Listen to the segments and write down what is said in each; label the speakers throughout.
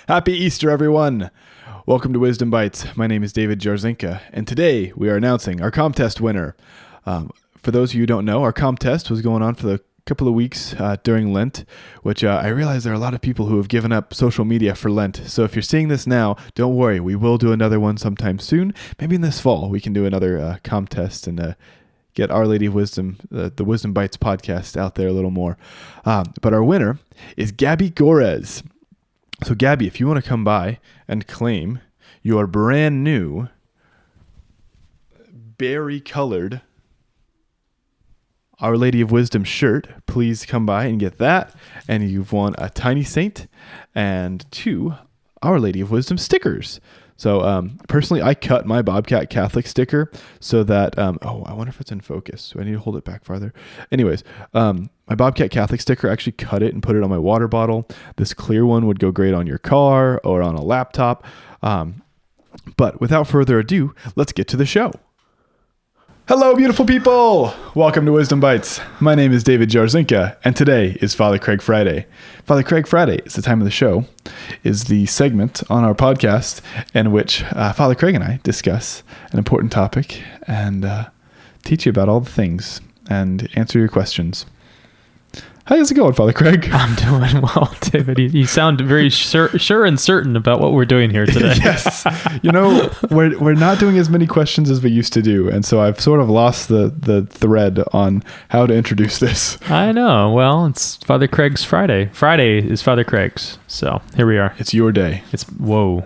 Speaker 1: Happy Easter, everyone! Welcome to Wisdom Bites. My name is David Jarzinka, and today we are announcing our contest winner. For those of you who don't know, our contest was going on for the couple of weeks during Lent, which I realize there are a lot of people who have given up social media for Lent. So if you're seeing this now, don't worry. We will do another one sometime soon. Maybe in this fall, we can do another contest and get Our Lady of Wisdom, the Wisdom Bites podcast out there a little more. But our winner is Gabby Gorez. So Gabby, if you want to come by and claim your brand new berry-colored Our Lady of Wisdom shirt, please come by and get that. And you've won a Tiny Saint and 2 Our Lady of Wisdom stickers. So personally, I cut my Bobcat Catholic sticker so that, I wonder if it's in focus. Do I need to hold it back farther? Anyways, my Bobcat Catholic sticker, I actually cut it and put it on my water bottle. This clear one would go great on your car or on a laptop. But without further ado, let's get to the show. Hello, beautiful people! Welcome to Wisdom Bites. My name is David Jarzinka, and today is Father Craig Friday. Father Craig Friday is the time of the show, is the segment on our podcast in which Father Craig and I discuss an important topic and teach you about all the things and answer your questions. How's it going, Father Craig?
Speaker 2: I'm doing well, David. You sound very sure and certain about what we're doing here today.
Speaker 1: Yes. You know, we're not doing as many questions as we used to do, and so I've sort of lost the thread on how to introduce this.
Speaker 2: I know. Well, it's Father Craig's Friday. Friday is Father Craig's, so here we are.
Speaker 1: It's your day.
Speaker 2: Whoa.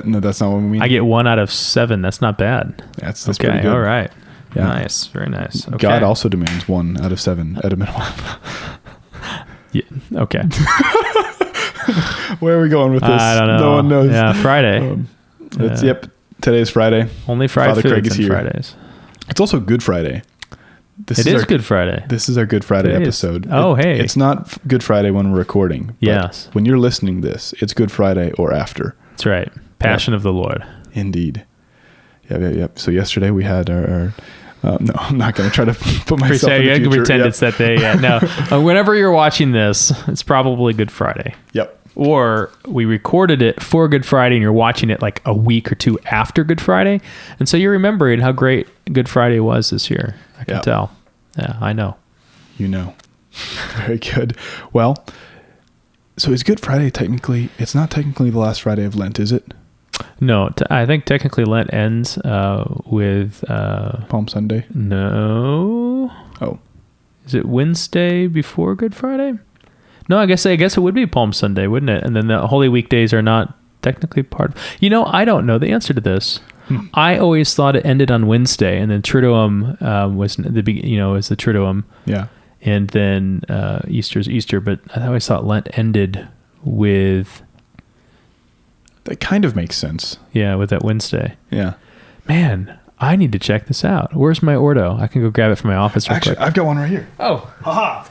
Speaker 1: No, that's not what we mean.
Speaker 2: I get 1 out of 7. That's not bad.
Speaker 1: That's
Speaker 2: okay,
Speaker 1: pretty good.
Speaker 2: All right.
Speaker 1: Yeah.
Speaker 2: Nice. Very nice. Okay.
Speaker 1: God also demands 1 out of 7 at a minimum.
Speaker 2: Yeah. Okay.
Speaker 1: Where are we going with this?
Speaker 2: I don't know.
Speaker 1: No one knows.
Speaker 2: Yeah, Friday.
Speaker 1: Yep. Today's Friday.
Speaker 2: Only Friday
Speaker 1: Father Craig is here.
Speaker 2: Fridays.
Speaker 1: It's also Good Friday.
Speaker 2: It is Good Friday.
Speaker 1: This is our Good Friday episode.
Speaker 2: Hey.
Speaker 1: It's not Good Friday when we're recording. But
Speaker 2: yes.
Speaker 1: When you're listening to this, it's Good Friday or after.
Speaker 2: That's right. Passion of the Lord.
Speaker 1: Indeed. Yep. So yesterday we had our no, I'm not going to try to put myself in the future.
Speaker 2: You can pretend it's that day. Yeah, no. Whenever you're watching this, it's probably Good Friday.
Speaker 1: Yep.
Speaker 2: Or we recorded it for Good Friday and you're watching it like a week or 2 after Good Friday. And so you're remembering how great Good Friday was this year. I can tell. Yeah, I know.
Speaker 1: You know. Very good. Well, so is Good Friday technically, it's not technically the last Friday of Lent, is it?
Speaker 2: No, I think technically Lent ends with...
Speaker 1: Palm Sunday?
Speaker 2: No.
Speaker 1: Oh.
Speaker 2: Is it Wednesday before Good Friday? No, I guess it would be Palm Sunday, wouldn't it? And then the Holy Weekdays are not technically part... I don't know the answer to this. I always thought it ended on Wednesday, and then Triduum was the Triduum. Yeah. And then Easter's Easter, but I always thought Lent ended with...
Speaker 1: That kind of makes sense.
Speaker 2: Yeah, with that Wednesday.
Speaker 1: Yeah.
Speaker 2: Man, I need to check this out. Where's my Ordo? I can go grab it from my office real quick.
Speaker 1: I've got one right here.
Speaker 2: Oh. Haha.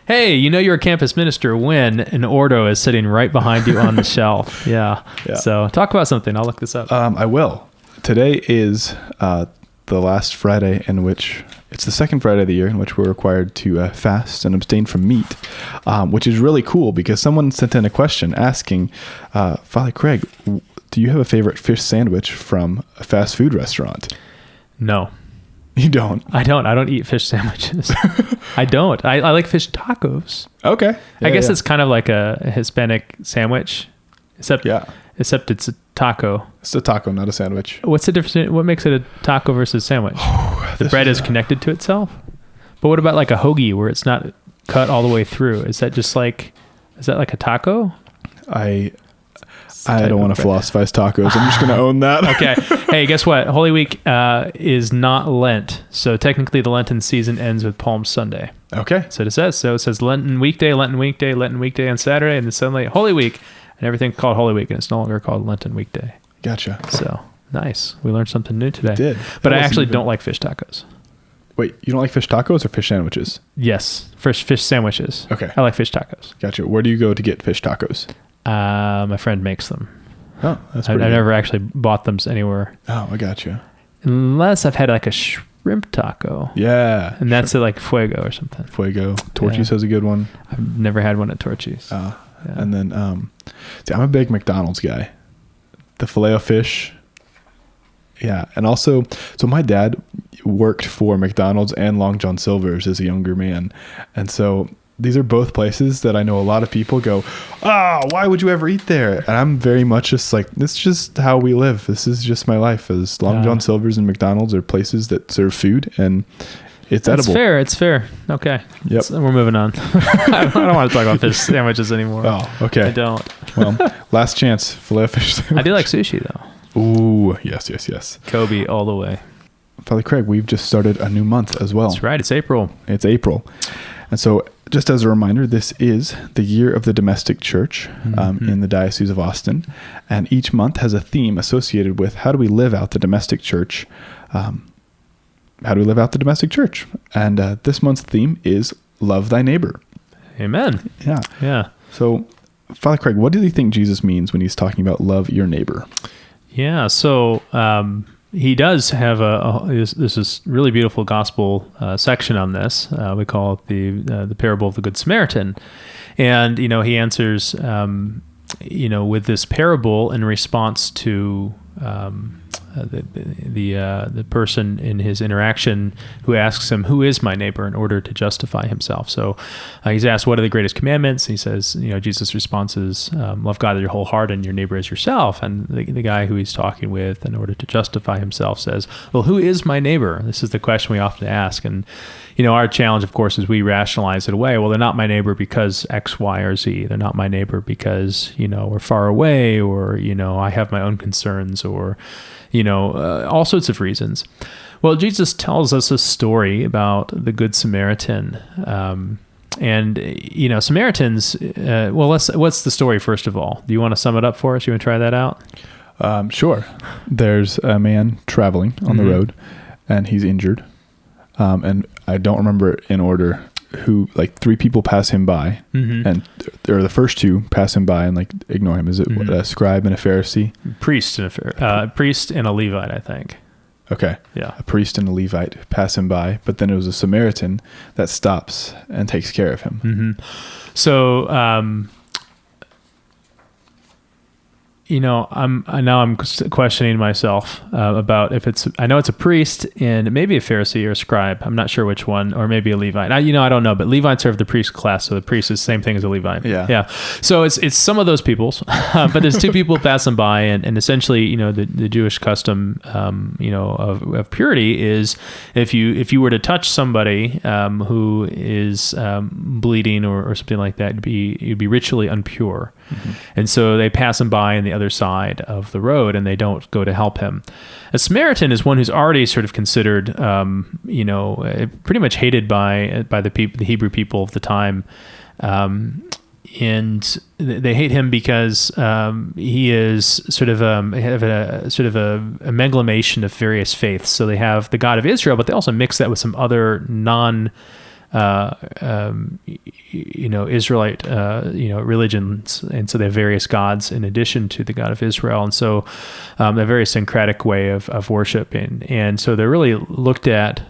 Speaker 2: Hey, you're a campus minister when an Ordo is sitting right behind you on the shelf. Yeah. So talk about something. I'll look this up.
Speaker 1: I will. Today is the last Friday in which... It's the second Friday of the year in which we're required to fast and abstain from meat, which is really cool because someone sent in a question asking, Father Craig, do you have a favorite fish sandwich from a fast food restaurant?
Speaker 2: No.
Speaker 1: You don't?
Speaker 2: I don't eat fish sandwiches. I don't. I like fish tacos.
Speaker 1: Okay.
Speaker 2: I guess it's kind of like a Hispanic sandwich, except it's a taco.
Speaker 1: It's a taco, not a sandwich.
Speaker 2: What's the difference? What makes it a taco versus sandwich? The bread is connected to itself. But what about like a hoagie where it's not cut all the way through? Is that like a taco?
Speaker 1: I don't want to philosophize tacos. I'm just going to own that.
Speaker 2: Okay. Hey, guess what? Holy Week is not Lent. So technically the Lenten season ends with Palm Sunday.
Speaker 1: Okay.
Speaker 2: So it says. So it says Lenten weekday on Saturday, and then suddenly Holy Week. And everything's called Holy Week, and it's no longer called Lenten weekday.
Speaker 1: Gotcha.
Speaker 2: So, nice. We learned something new today.
Speaker 1: We did.
Speaker 2: But I actually don't like fish tacos.
Speaker 1: Wait, you don't like fish tacos or fish sandwiches?
Speaker 2: Yes, fish sandwiches.
Speaker 1: Okay.
Speaker 2: I like fish tacos.
Speaker 1: Gotcha. Where do you go to get fish tacos?
Speaker 2: My friend makes them.
Speaker 1: Oh, that's
Speaker 2: I've
Speaker 1: pretty good.
Speaker 2: never actually bought them anywhere.
Speaker 1: Oh, I gotcha.
Speaker 2: Unless I've had like a shrimp taco.
Speaker 1: Yeah.
Speaker 2: And that's at like Fuego or something.
Speaker 1: Fuego. Torchy's has a good one.
Speaker 2: I've never had one at Torchy's.
Speaker 1: Yeah. And then, See, I'm a big McDonald's guy. The Filet-O-Fish. Yeah. And also, so my dad worked for McDonald's and Long John Silver's as a younger man. And so these are both places that I know a lot of people go, why would you ever eat there? And I'm very much just like, this is just how we live. This is just my life. As Long John Silver's and McDonald's are places that serve food, and it's edible.
Speaker 2: It's fair. Okay.
Speaker 1: Yep.
Speaker 2: So we're moving on. I don't want to talk about fish sandwiches anymore.
Speaker 1: Oh, okay.
Speaker 2: I don't.
Speaker 1: Well, last chance. Filet-O-Fish sandwich.
Speaker 2: I do like sushi though.
Speaker 1: Ooh, yes.
Speaker 2: Kobe all the way.
Speaker 1: Father Craig, we've just started a new month as well.
Speaker 2: That's right. It's April.
Speaker 1: And so just as a reminder, this is the year of the domestic church in the Diocese of Austin. And each month has a theme associated with how do we live out the domestic church. How do we live out the domestic church? And this month's theme is love thy neighbor.
Speaker 2: Amen. Yeah.
Speaker 1: So Father Craig, what do you think Jesus means when he's talking about love your neighbor?
Speaker 2: Yeah. So he does have this is really beautiful gospel section on this. We call it the parable of the Good Samaritan. And, he answers, with this parable in response to the person in his interaction who asks him, who is my neighbor, in order to justify himself. So he's asked, what are the greatest commandments? He says, Jesus' response is, love God with your whole heart and your neighbor as yourself. And the guy who he's talking with, in order to justify himself, says, well, who is my neighbor? This is the question we often ask. And our challenge, of course, is we rationalize it away. Well, they're not my neighbor because X, Y, or Z. They're not my neighbor because, we're far away, or, I have my own concerns, or, all sorts of reasons. Well, Jesus tells us a story about the Good Samaritan. Samaritans, what's the story, first of all? Do you want to sum it up for us? You want to try that out?
Speaker 1: Sure. There's a man traveling on the road, and he's injured. And I don't remember in order who, like, three people pass him by, and or the first two pass him by and like ignore him. Is it a scribe and a Pharisee?
Speaker 2: Priest and a Levite, I think.
Speaker 1: Okay.
Speaker 2: Yeah.
Speaker 1: A priest and a Levite pass him by, but then it was a Samaritan that stops and takes care of him.
Speaker 2: So, I'm questioning myself about if I know it's a priest and maybe a Pharisee or a scribe. I'm not sure which one, or maybe a Levite. I don't know, but Levites are of the priest class, so the priest is the same thing as a Levite. Yeah. So it's some of those peoples, but there's two people passing by, and essentially, the Jewish custom, of purity is if you were to touch somebody who is bleeding or something like that, you'd be ritually impure, and so they pass him by in the other side of the road, and they don't go to help him. A Samaritan is one who's already sort of considered, pretty much hated by the Hebrew people of the time, and they hate him because he is sort of a amalgamation of various faiths. So they have the God of Israel, but they also mix that with some other Israelite, religions. And so they have various gods in addition to the God of Israel. And so a very syncretic way of worship. And so they're really looked at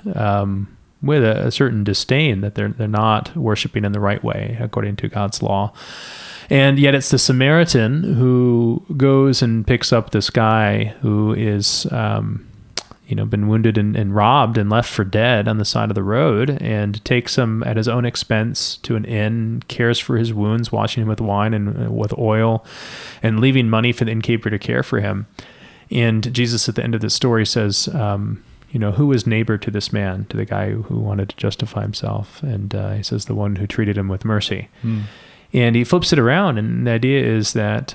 Speaker 2: with a certain disdain, that they're not worshiping in the right way according to God's law. And yet it's the Samaritan who goes and picks up this guy who is been wounded and robbed and left for dead on the side of the road, and takes him at his own expense to an inn, cares for his wounds, washing him with wine and with oil, and leaving money for the innkeeper to care for him. And Jesus at the end of the story says, who was neighbor to this man, to the guy who wanted to justify himself? And he says, the one who treated him with mercy. And he flips it around, and the idea is that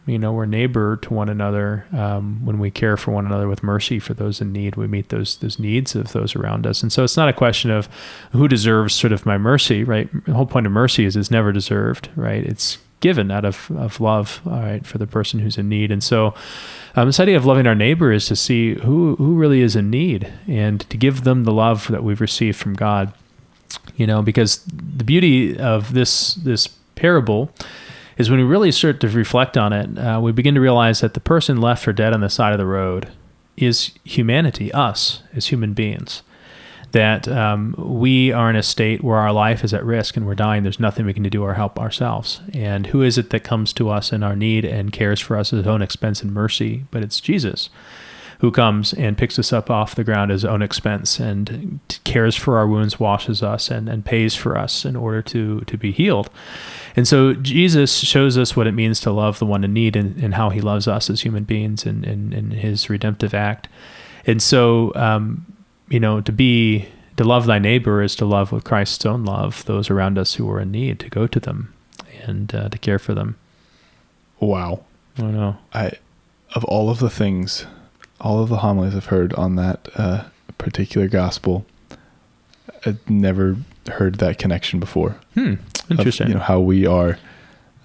Speaker 2: we're neighbor to one another when we care for one another with mercy for those in need. We meet those needs of those around us. And so it's not a question of who deserves sort of my mercy, right? The whole point of mercy is it's never deserved, right? It's given out of love, all right, for the person who's in need. And so this idea of loving our neighbor is to see who really is in need, and to give them the love that we've received from God. Because the beauty of this parable is when we really start to reflect on it, we begin to realize that the person left for dead on the side of the road is humanity, us as human beings. that we are in a state where our life is at risk and we're dying. There's nothing we can do or help ourselves. And who is it that comes to us in our need and cares for us at his own expense and mercy? But it's Jesus, who comes and picks us up off the ground at his own expense and cares for our wounds, washes us, and pays for us in order to be healed. And so Jesus shows us what it means to love the one in need, and how he loves us as human beings in his redemptive act. And so, to love thy neighbor is to love with Christ's own love those around us who are in need, to go to them and to care for them.
Speaker 1: Wow.
Speaker 2: I don't know.
Speaker 1: Of all of the things, all of the homilies I've heard on that particular gospel, I'd never heard that connection before.
Speaker 2: Interesting.
Speaker 1: Of, how we are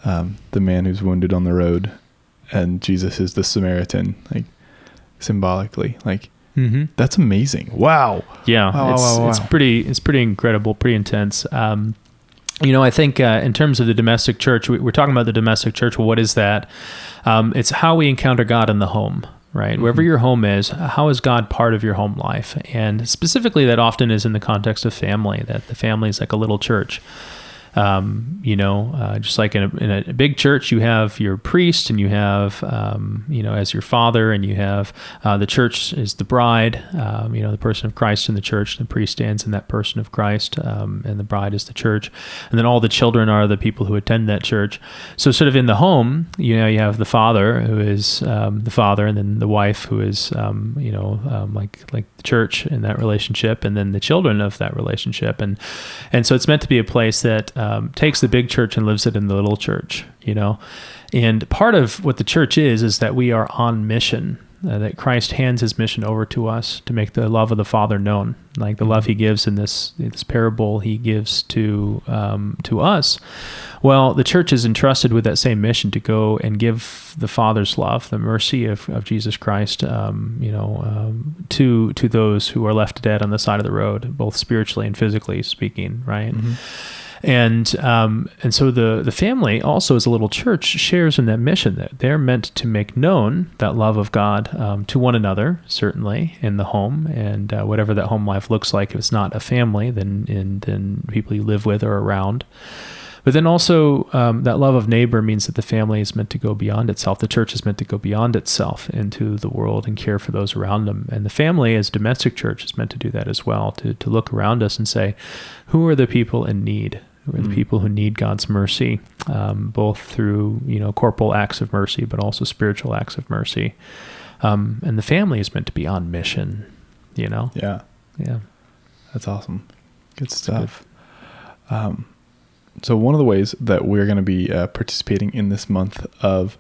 Speaker 1: the man who's wounded on the road, and Jesus is the Samaritan, like symbolically. Like, that's amazing. Wow.
Speaker 2: Yeah.
Speaker 1: Wow.
Speaker 2: It's pretty incredible, pretty intense. I think in terms of the domestic church, we're talking about the domestic church. Well, what is that? It's how we encounter God in the home, right? Wherever your home is, how is God part of your home life? And specifically, that often is in the context of family, that the family is like a little church. Just like in a big church, you have your priest, and you have, as your father, and you have the church is the bride, the person of Christ in the church. The priest stands in that person of Christ, and the bride is the church. And then all the children are the people who attend that church. So sort of in the home, you have the father who is the father, and then the wife who is, like the church in that relationship, and then the children of that relationship. And so it's meant to be a place that takes the big church and lives it in the little church, And part of what the church is that we are on mission, that Christ hands his mission over to us to make the love of the Father known, like the love he gives in this parable he gives to us. Well, the church is entrusted with that same mission to go and give the Father's love, the mercy of Jesus Christ, to those who are left dead on the side of the road, both spiritually and physically speaking, right? And so the family also, as a little church, shares in that mission, that they're meant to make known that love of God to one another, certainly in the home, and whatever that home life looks like. If it's not a family, then people you live with or around. But then also that love of neighbor means that the family is meant to go beyond itself. The church is meant to go beyond itself into the world and care for those around them. And the family, as domestic church, is meant to do that as well, to look around us and say, who are the people in need? Who are the people who need God's mercy, both through, corporal acts of mercy, but also spiritual acts of mercy. And the family is meant to be on mission, Yeah.
Speaker 1: Yeah. That's awesome. Good stuff. Good. So one of the ways that we're going to be participating in this month of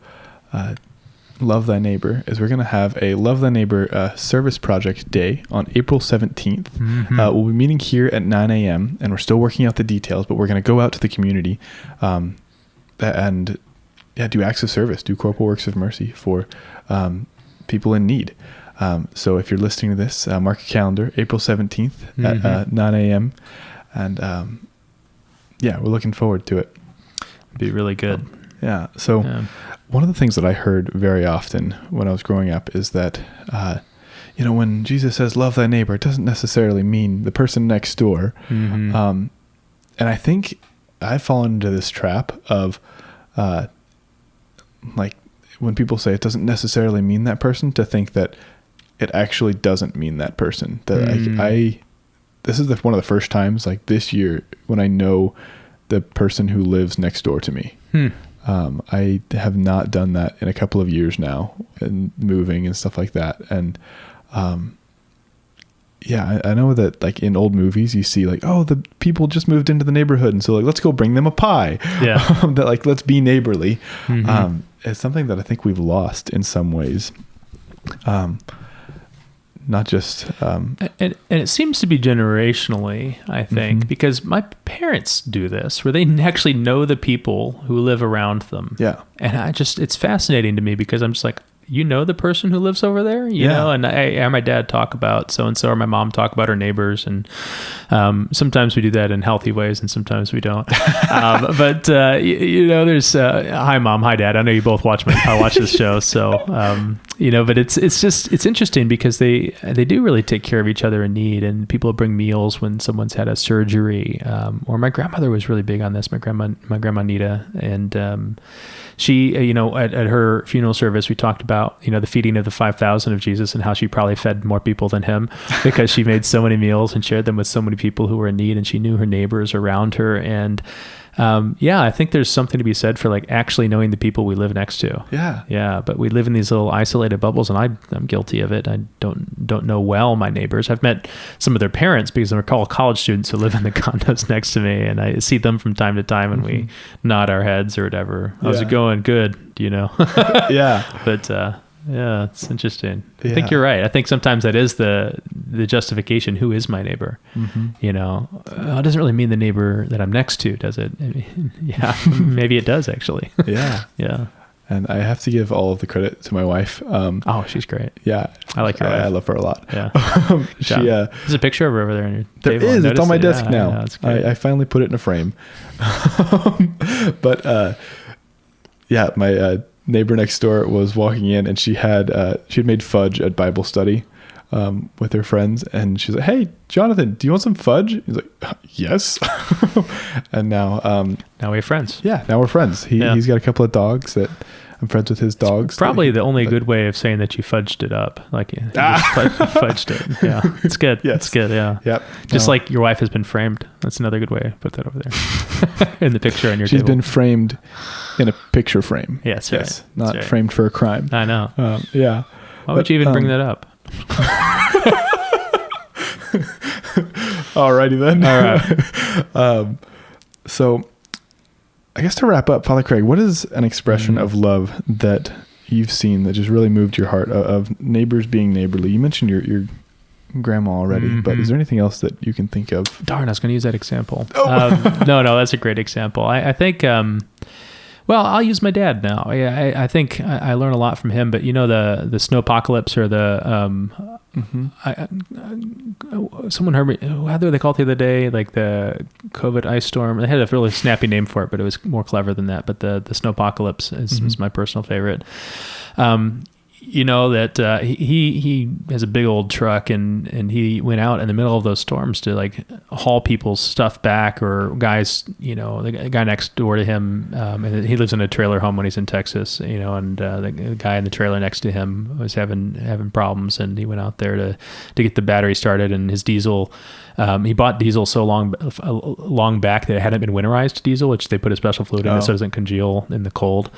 Speaker 1: Love Thy Neighbor is we're going to have a Love Thy Neighbor service project day on April 17th. We'll be meeting here at 9 a.m. and we're still working out the details, but we're going to go out to the community and do acts of service, do corporal works of mercy for people in need. So if you're listening to this, mark your calendar, April 17th at 9 a.m. And we're looking forward to it.
Speaker 2: It'd be really good.
Speaker 1: One of the things that I heard very often when I was growing up is that, when Jesus says, love thy neighbor, it doesn't necessarily mean the person next door. And I think I've fallen into this trap of, when people say it doesn't necessarily mean that person, to think that it actually doesn't mean that person. That this is one of the first times, like this year, when I know the person who lives next door to me. I have not done that in a couple of years now, and moving and stuff like that. And I know that like in old movies you see like, oh, the people just moved into the neighborhood, and so like let's go bring them a pie. That like, let's be neighborly. It's something that I think we've lost in some ways. Not just
Speaker 2: and it seems to be generationally, I think, because my parents do this, where they actually know the people who live around them. And it's fascinating to me, because I'm just like, you know the person who lives over there, you know, and I and my dad talk about so-and-so, or my mom talk about her neighbors. And sometimes we do that in healthy ways and sometimes we don't. But you know, there's, hi mom, hi dad. I know you both watch this show. So, you know, but it's interesting because they do really take care of each other in need, and people bring meals when someone's had a surgery. Or my grandmother was really big on this, my grandma Nita. And she, you know, at her funeral service, we talked about, you know, the feeding of the 5,000 of Jesus and how she probably fed more people than him because she made so many meals and shared them with so many people who were in need, and she knew her neighbors around her. And yeah, I think there's something to be said for like actually knowing the people we live next to. Yeah. But we live in these little isolated bubbles, and I'm guilty of it. I don't know well my neighbors. I've met some of their parents because they're all college students who live in the condos next to me, and I see them from time to time, and we nod our heads or whatever. How's it going? Good, you know. Yeah. But yeah, it's interesting. I think you're right. I think sometimes that is the justification. Who is my neighbor? You know, it doesn't really mean the neighbor that I'm next to, does it? Yeah, maybe it does actually. Yeah.
Speaker 1: And I have to give all of the credit to my wife.
Speaker 2: Oh, she's great.
Speaker 1: Yeah,
Speaker 2: I like her wife.
Speaker 1: I love her a lot.
Speaker 2: Yeah.
Speaker 1: She.
Speaker 2: There's a picture of her over there on your
Speaker 1: there
Speaker 2: table.
Speaker 1: is. It's on my desk now.
Speaker 2: It's great.
Speaker 1: I finally put it in a frame. But yeah, my neighbor next door was walking in, and she had made fudge at Bible study with her friends, and she's like, "Hey, Jonathan, do you want some fudge?" He's like, "Yes." And now
Speaker 2: we have friends.
Speaker 1: Yeah, now we're friends. He's got a couple of dogs that I'm friends with his dogs.
Speaker 2: It's probably the only good way of saying that you fudged it up. Like you fudged it. Yeah, it's good.
Speaker 1: Yes.
Speaker 2: It's good. Yeah.
Speaker 1: Yep.
Speaker 2: Just like your wife has been framed. That's another good way to put that over there in the picture on your
Speaker 1: She's
Speaker 2: table.
Speaker 1: been framed in a picture frame.
Speaker 2: Yes. Right.
Speaker 1: Not
Speaker 2: right.
Speaker 1: framed for a crime.
Speaker 2: I know.
Speaker 1: Yeah.
Speaker 2: Why would you even bring that up?
Speaker 1: Alrighty then.
Speaker 2: All right.
Speaker 1: So I guess to wrap up, Father Craig, what is an expression of love that you've seen that just really moved your heart, of neighbors being neighborly? You mentioned your grandma already, but is there anything else that you can think of?
Speaker 2: Darn, I was going to use that example. No, that's a great example. I think, well, I'll use my dad now. I think I learn a lot from him, but you know, the snowpocalypse, or the, someone heard me, how do they call it the other day? Like the COVID ice storm. They had a really snappy name for it, but it was more clever than that. But the snowpocalypse is my personal favorite. You know, that he has a big old truck, and he went out in the middle of those storms to like haul people's stuff back, or guys, you know, the guy next door to him, and he lives in a trailer home when he's in Texas, you know, and the guy in the trailer next to him was having problems, and he went out there to get the battery started, and his diesel, he bought diesel so long back that it hadn't been winterized diesel, which they put a special fluid in it so it doesn't congeal in the cold,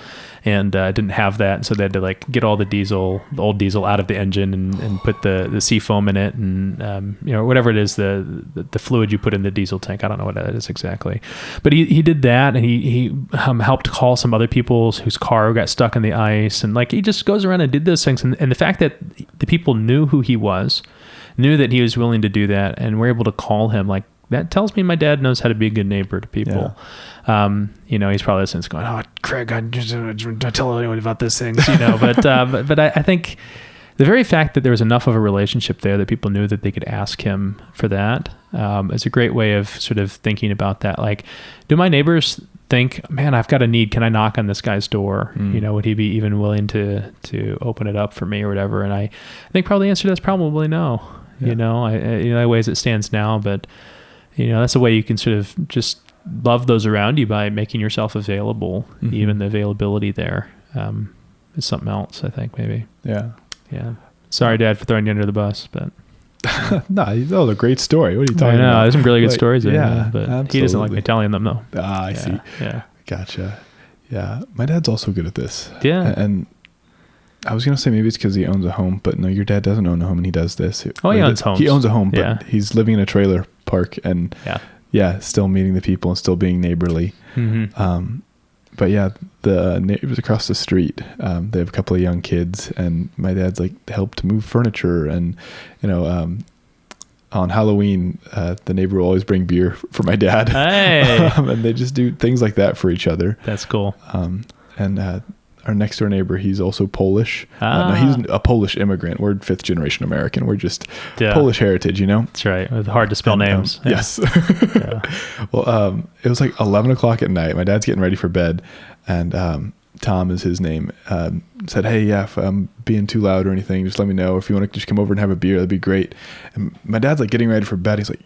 Speaker 2: and didn't have that, and so they had to like get all the old diesel out of the engine and put the sea foam in it, and you know, whatever it is, the fluid you put in the diesel tank. I don't know what that is exactly, but he did that, and he helped call some other people whose car got stuck in the ice, and like he just goes around and did those things, and the fact that the people knew who he was, knew that he was willing to do that, and were able to call him, like that tells me my dad knows how to be a good neighbor to people. You know, he's probably listening, going, "Oh, Craig, I don't tell anyone about these things," you know. But I think the very fact that there was enough of a relationship there that people knew that they could ask him for that is a great way of sort of thinking about that. Like, do my neighbors think, "Man, I've got a need. Can I knock on this guy's door? You know, would he be even willing to open it up for me or whatever?" And I think probably the answer to that's probably no. Yeah. You know, the ways it stands now, but you know, that's a way you can sort of just love those around you by making yourself available. Even the availability there is something else, I think, maybe. Yeah. Sorry, Dad, for throwing you under the bus, but
Speaker 1: no, that was a great story. What are you talking about?
Speaker 2: There's some really good stories there.
Speaker 1: Yeah,
Speaker 2: but
Speaker 1: absolutely.
Speaker 2: He doesn't like me telling them though.
Speaker 1: I see.
Speaker 2: Yeah.
Speaker 1: Gotcha. Yeah. My dad's also good at this.
Speaker 2: Yeah.
Speaker 1: And I was going to say maybe it's because he owns a home, but no, your dad doesn't own a home, and he does this.
Speaker 2: He owns homes.
Speaker 1: He owns a home, but he's living in a trailer park, and still meeting the people and still being neighborly. But yeah, the neighbors across the street, they have a couple of young kids, and my dad's like helped move furniture, and you know, on Halloween, the neighbor will always bring beer for my dad.
Speaker 2: Hey.
Speaker 1: And they just do things like that for each other.
Speaker 2: That's cool.
Speaker 1: And our next door neighbor, he's also Polish. No, he's a Polish immigrant. We're 5th generation American. We're just Polish heritage, you know?
Speaker 2: That's right. It's hard to spell names.
Speaker 1: Yes. Well, it was like 11 o'clock at night. My dad's getting ready for bed, and Tom is his name, said, hey, yeah, if I'm being too loud or anything, just let me know. If you want to just come over and have a beer, that'd be great. And my dad's like getting ready for bed. He's like,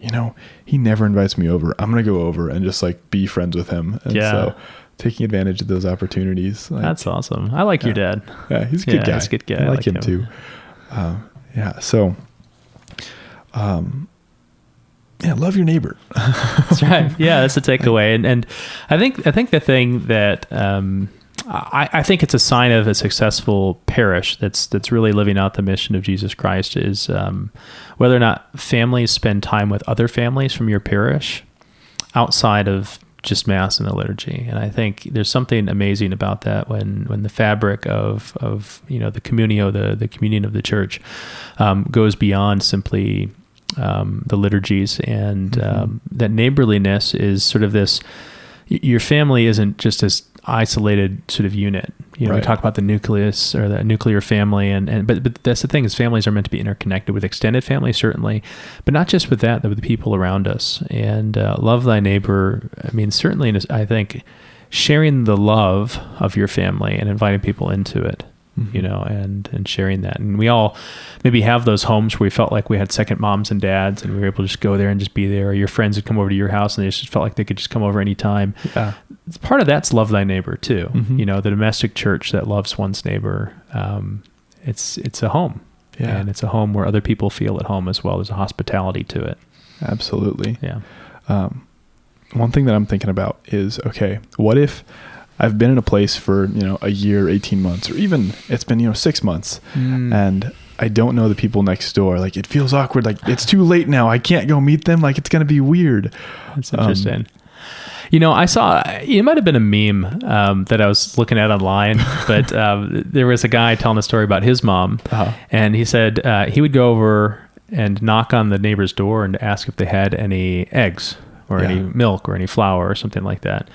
Speaker 1: he never invites me over. I'm going to go over and just like be friends with him. And so taking advantage of those opportunities. Like,
Speaker 2: that's awesome. I like your dad.
Speaker 1: Yeah, he's a good guy.
Speaker 2: He's a good guy.
Speaker 1: I like him too. So, love your neighbor.
Speaker 2: That's right. Yeah, that's the takeaway. And I think the thing that I think it's a sign of a successful parish that's really living out the mission of Jesus Christ is whether or not families spend time with other families from your parish outside of just Mass and the liturgy. And I think there's something amazing about that when the fabric of the communio, the communion of the church, goes beyond simply the liturgies, and that neighborliness is sort of this. Your family isn't just this isolated sort of unit. We talk about the nucleus or the nuclear family, but that's the thing, is families are meant to be interconnected with extended family, certainly, but not just with that, but with the people around us. And love thy neighbor. I mean, certainly, I think sharing the love of your family and inviting people into it. And sharing that. And we all maybe have those homes where we felt like we had second moms and dads, and we were able to just go there and just be there. Or your friends would come over to your house and they just felt like they could just come over anytime. Yeah. Part of that's love thy neighbor too. The domestic church that loves one's neighbor. It's a home. Yeah. And it's a home where other people feel at home as well. There's a hospitality to it.
Speaker 1: Absolutely.
Speaker 2: Yeah.
Speaker 1: One thing that I'm thinking about is, okay, what if I've been in a place for, a year, 18 months, or even it's been, 6 months, and I don't know the people next door. Like, it feels awkward. Like, it's too late now. I can't go meet them. Like, it's going to be weird.
Speaker 2: That's interesting. I saw, it might have been a meme that I was looking at online, but there was a guy telling a story about his mom, and he said he would go over and knock on the neighbor's door and ask if they had any eggs or any milk or any flour or something like that.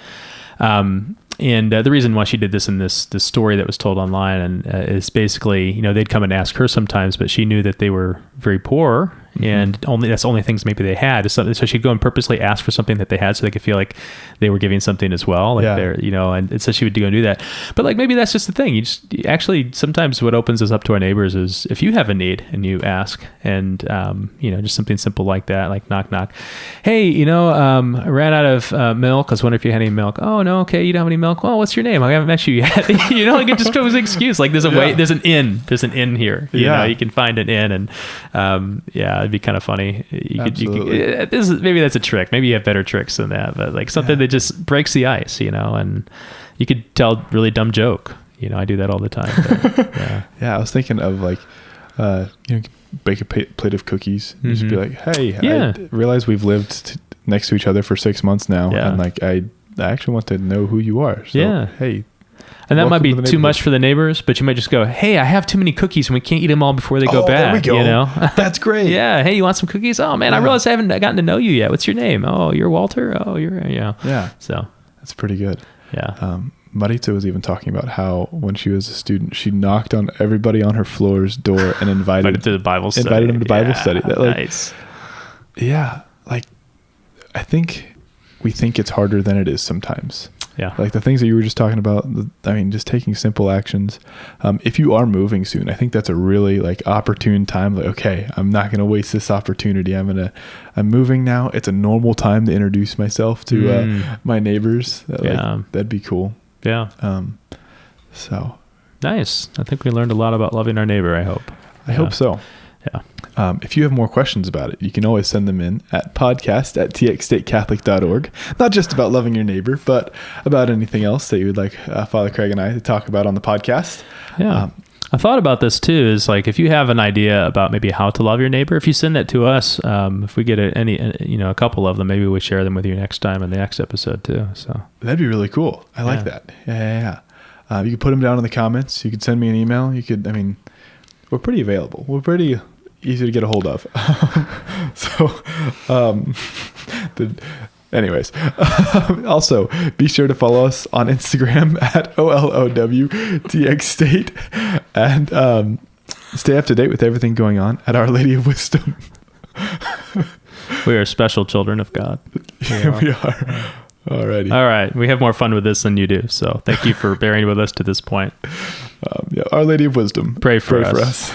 Speaker 2: And the reason why she did this in this story that was told online is basically, they'd come and ask her sometimes, but she knew that they were very poor, and that's the only things maybe they had. So she'd go and purposely ask for something that they had so they could feel like they were giving something as well. Like they're, and so she would go and do that. But like, maybe that's just the thing. Actually, sometimes what opens us up to our neighbors is if you have a need and you ask, and, just something simple like that, like knock, knock. Hey, I ran out of milk. I was wondering if you had any milk. Oh, no. Okay. You don't have any milk. Well, what's your name? I haven't met you yet. Like, it just goes an excuse. Like, there's a way, there's an inn here. You can find an inn, and it'd be kind of funny. Maybe that's a trick. Maybe you have better tricks than that, but like something that just breaks the ice, and you could tell a really dumb joke. I do that all the time. But,
Speaker 1: I was thinking of like, bake a plate of cookies and just be like, hey, I realize we've lived next to each other for 6 months now. And like, I actually want to know who you are. So, hey.
Speaker 2: And that might be too much for the neighbors, but you might just go, hey, I have too many cookies and we can't eat them all before they go bad.
Speaker 1: There we go. That's great.
Speaker 2: Yeah. Hey, you want some cookies? Oh man, I realize I haven't gotten to know you yet. What's your name? Oh, you're Walter. Oh, you're, Yeah. So
Speaker 1: that's pretty good.
Speaker 2: Yeah.
Speaker 1: Maritza was even talking about how when she was a student, she knocked on everybody on her floor's door and invited
Speaker 2: to the Bible study.
Speaker 1: Invited them to Bible study. That, like,
Speaker 2: nice.
Speaker 1: Yeah. Like, I think we think it's harder than it is sometimes.
Speaker 2: Yeah.
Speaker 1: Like the things that you were just talking about, just taking simple actions. If you are moving soon, I think that's a really like opportune time. Like, okay, I'm not going to waste this opportunity. I'm moving now. It's a normal time to introduce myself to my neighbors. That'd be cool.
Speaker 2: Yeah.
Speaker 1: So
Speaker 2: nice. I think we learned a lot about loving our neighbor. I hope.
Speaker 1: I hope so.
Speaker 2: Yeah.
Speaker 1: If you have more questions about it, you can always send them in at podcast@txstatecatholic.org. Not just about loving your neighbor, but about anything else that you would like Father Craig and I to talk about on the podcast.
Speaker 2: Yeah. I thought about this too, is like, if you have an idea about maybe how to love your neighbor, if you send that to us, if we get a couple of them, maybe we share them with you next time in the next episode too. So
Speaker 1: that'd be really cool. I like that. Yeah. You could put them down in the comments. You could send me an email. We're pretty available. We're pretty easy to get a hold of. Anyways, also be sure to follow us on Instagram at OLOWTXState and stay up to date with everything going on at Our Lady of Wisdom.
Speaker 2: We are special children of God.
Speaker 1: We are. Alrighty.
Speaker 2: All right. We have more fun with this than you do. So thank you for bearing with us to this point.
Speaker 1: Our Lady of Wisdom.
Speaker 2: Pray for us.